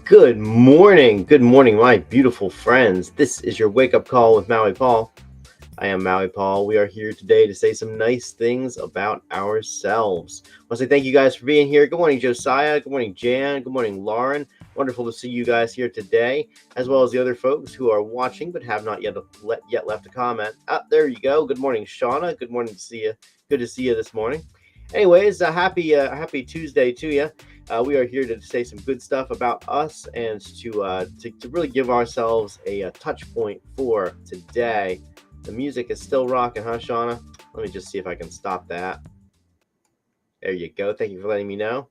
Good morning, my beautiful friends. This is your wake up call with Maui Paul. I am Maui Paul. We are here today to say some nice things about ourselves. I want to say thank you guys for being here. Good morning, Josiah. Good morning, Jan. Good morning, Lauren. Wonderful to see you guys here today, as well as the other folks who are watching but have not yet left a comment. There you go. Good morning, Shauna. Good morning to see you. Good to see you this morning. Anyways, happy Tuesday to you. We are here to say some good stuff about us and to really give ourselves a touch point for today. The music is still rocking, huh, Shauna? Let me just see if I can stop that. There you go. Thank you for letting me know.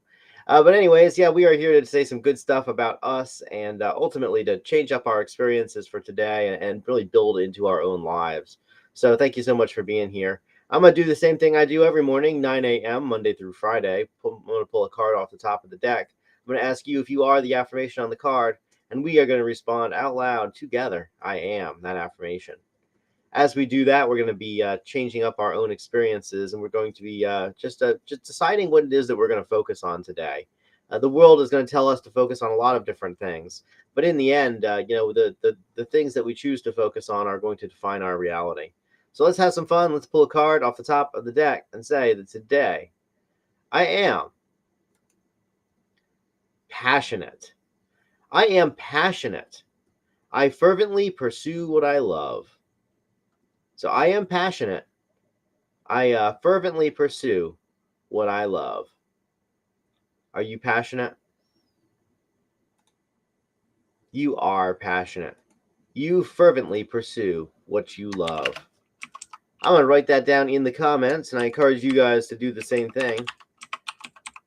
But anyways, yeah, we are here to say some good stuff about us and ultimately to change up our experiences for today and really build into our own lives. So thank you so much for being here. I'm going to do the same thing I do every morning, 9 a.m., Monday through Friday. I'm going to pull a card off the top of the deck. I'm going to ask you if you are the affirmation on the card, and we are going to respond out loud together. I am that affirmation. As we do that, we're going to be changing up our own experiences, and we're going to be just deciding what it is that we're going to focus on today. The world is going to tell us to focus on a lot of different things, but in the end, the things that we choose to focus on are going to define our reality. So let's have some fun. Let's pull a card off the top of the deck and say that today I am passionate. I am passionate. I fervently pursue what I love. So I am passionate. I fervently pursue what I love. Are you passionate? You are passionate. You fervently pursue what you love. I'm going to write that down in the comments, and I encourage you guys to do the same thing.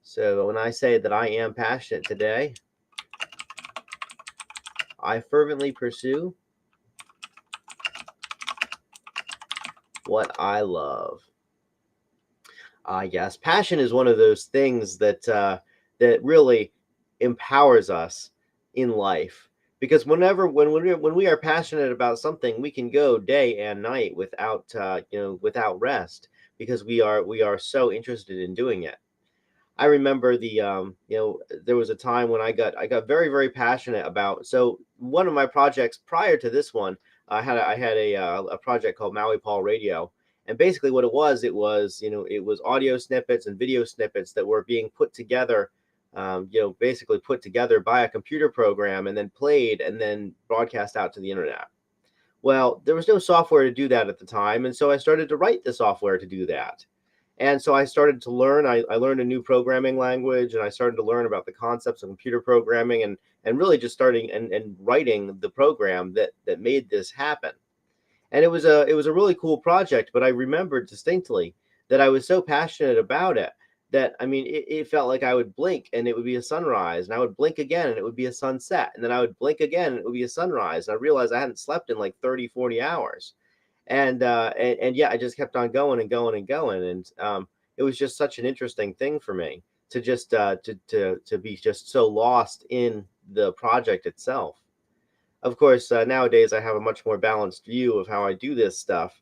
So when I say that I am passionate today, I fervently pursue what I love. Yes, passion is one of those things that really empowers us in life. Because when we are passionate about something, we can go day and night without rest because we are so interested in doing it. I remember there was a time when I got very very passionate about. So one of my projects prior to this one, I had a project called Maui Paul Radio, and basically what it was audio snippets and video snippets that were being put together, basically put together by a computer program and then played and then broadcast out to the internet. Well, there was no software to do that at the time, and so I started to write the software to do that. And so I started to learn. I learned a new programming language, and I started to learn about the concepts of computer programming and really just starting and writing the program that made this happen. And it was a really cool project, but I remembered distinctly that I was so passionate about it that I mean it felt like I would blink and it would be a sunrise, and I would blink again and it would be a sunset, and then I would blink again and it would be a sunrise. And I realized I hadn't slept in like 30, 40 hours. And yeah, I just kept on going and going and going. And it was just such an interesting thing for me to just to be just so lost in the project itself. Of course, nowadays I have a much more balanced view of how I do this stuff.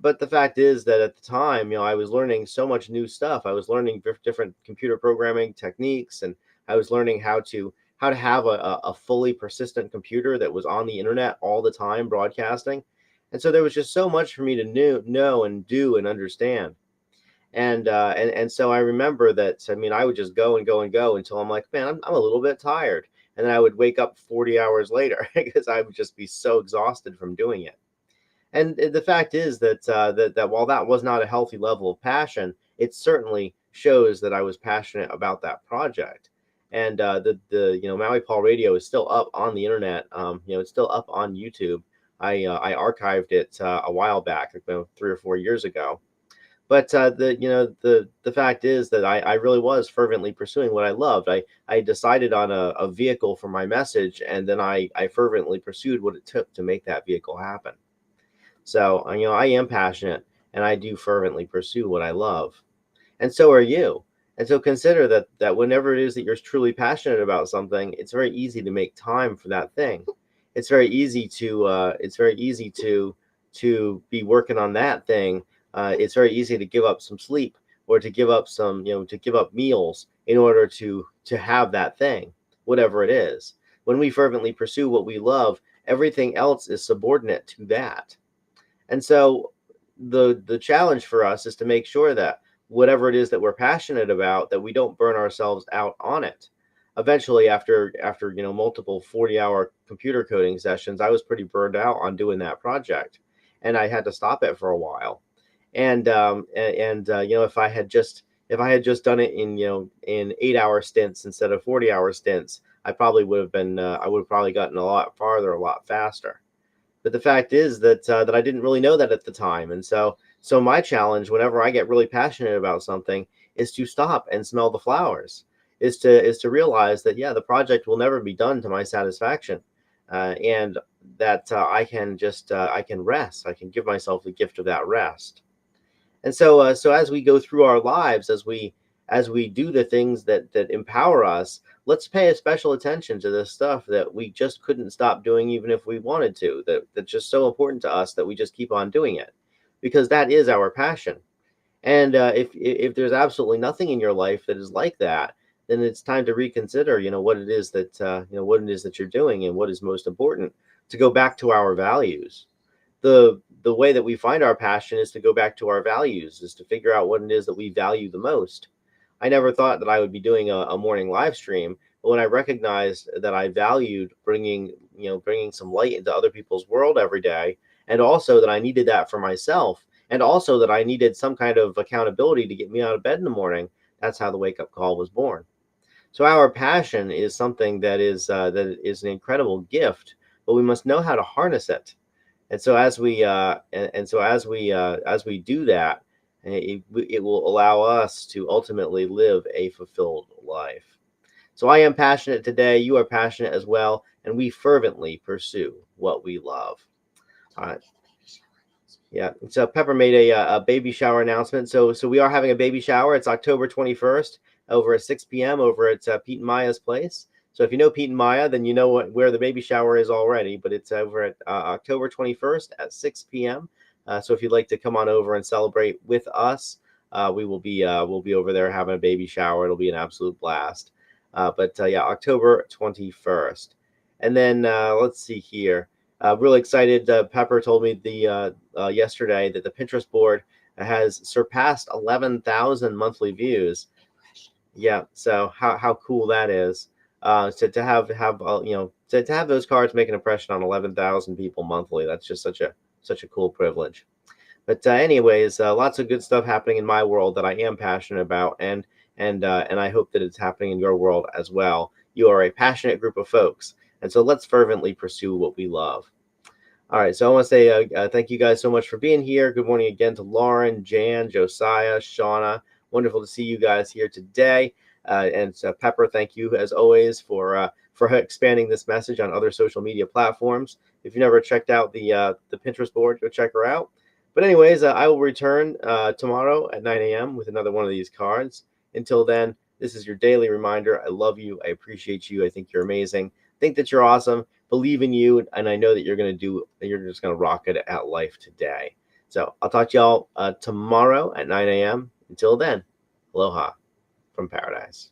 But the fact is that at the time, I was learning so much new stuff. I was learning different computer programming techniques, and I was learning how to have a fully persistent computer that was on the internet all the time broadcasting. And so there was just so much for me to know and do and understand. And so I remember that. I mean, I would just go and go and go until I'm like, man, I'm a little bit tired, and then I would wake up 40 hours later because I would just be so exhausted from doing it. And the fact is that while that was not a healthy level of passion, it certainly shows that I was passionate about that project. And the Maui Paul Radio is still up on the internet. It's still up on YouTube. I archived it a while back, 3 or 4 years ago. But the fact is that I really was fervently pursuing what I loved. I decided on a vehicle for my message, and then I fervently pursued what it took to make that vehicle happen. So I am passionate, and I do fervently pursue what I love, and so are you. And so consider that whenever it is that you're truly passionate about something, it's very easy to make time for that thing. It's very easy to be working on that thing. It's very easy to give up some sleep, or to give up to give up meals in order to have that thing, whatever it is. when we fervently pursue what we love, everything else is subordinate to that. And so the challenge for us is to make sure that whatever it is that we're passionate about, that we don't burn ourselves out on it. Eventually, after multiple 40-hour computer coding sessions, I was pretty burned out on doing that project, and I had to stop it for a while. And if I had just done it in 8-hour stints instead of 40-hour stints, I would have probably gotten a lot farther a lot faster. But the fact is that I didn't really know that at the time, and so my challenge whenever I get really passionate about something is to stop and smell the flowers, is to realize that, yeah, the project will never be done to my satisfaction, and that I can rest. I can give myself the gift of that rest. And so as we go through our lives, as we do the things that empower us, let's pay a special attention to this stuff that we just couldn't stop doing even if we wanted to. That's just so important to us that we just keep on doing it, because that is our passion. And if there's absolutely nothing in your life that is like that, then it's time to reconsider, what it is that you're doing and what is most important. To go back to our values, the way that we find our passion is to go back to our values, is to figure out what it is that we value the most. I never thought that I would be doing a morning live stream, but when I recognized that I valued bringing some light into other people's world every day, and also that I needed that for myself, and also that I needed some kind of accountability to get me out of bed in the morning, that's how the wake up call was born. So our passion is something that is an incredible gift, but we must know how to harness it. And so as we do that, it will allow us to ultimately live a fulfilled life. So I am passionate today. You are passionate as well, and we fervently pursue what we love. All right. Yeah. So Pepper made a baby shower announcement. So we are having a baby shower. It's October 21st over at 6 p.m. over at Pete and Maya's place. So if you know Pete and Maya, then you know where the baby shower is already. But it's over at October 21st at 6 p.m. So if you'd like to come on over and celebrate with us, we'll be over there having a baby shower. It'll be an absolute blast. Yeah, October 21st. And then let's see here. Really excited. Pepper told me yesterday that the Pinterest board has surpassed 11,000 monthly views. Yeah, so how cool that is. To have those cards make an impression on 11,000 people monthly. That's just such a cool privilege. But anyways, lots of good stuff happening in my world that I am passionate about, and I hope that it's happening in your world as well. You are a passionate group of folks, and so let's fervently pursue what we love. All right, so I want to say thank you guys so much for being here. Good morning again to Lauren, Jan, Josiah, Shauna. Wonderful to see you guys here today. And Pepper, thank you as always for expanding this message on other social media platforms. If you've never checked out the Pinterest board, go check her out. But anyways, I will return tomorrow at 9 a.m. with another one of these cards. Until then, this is your daily reminder. I love you. I appreciate you. I think you're amazing. I think that you're awesome. Believe in you, and I know that you're just gonna rock it at life today. So I'll talk to y'all tomorrow at 9 a.m. Until then, aloha from paradise.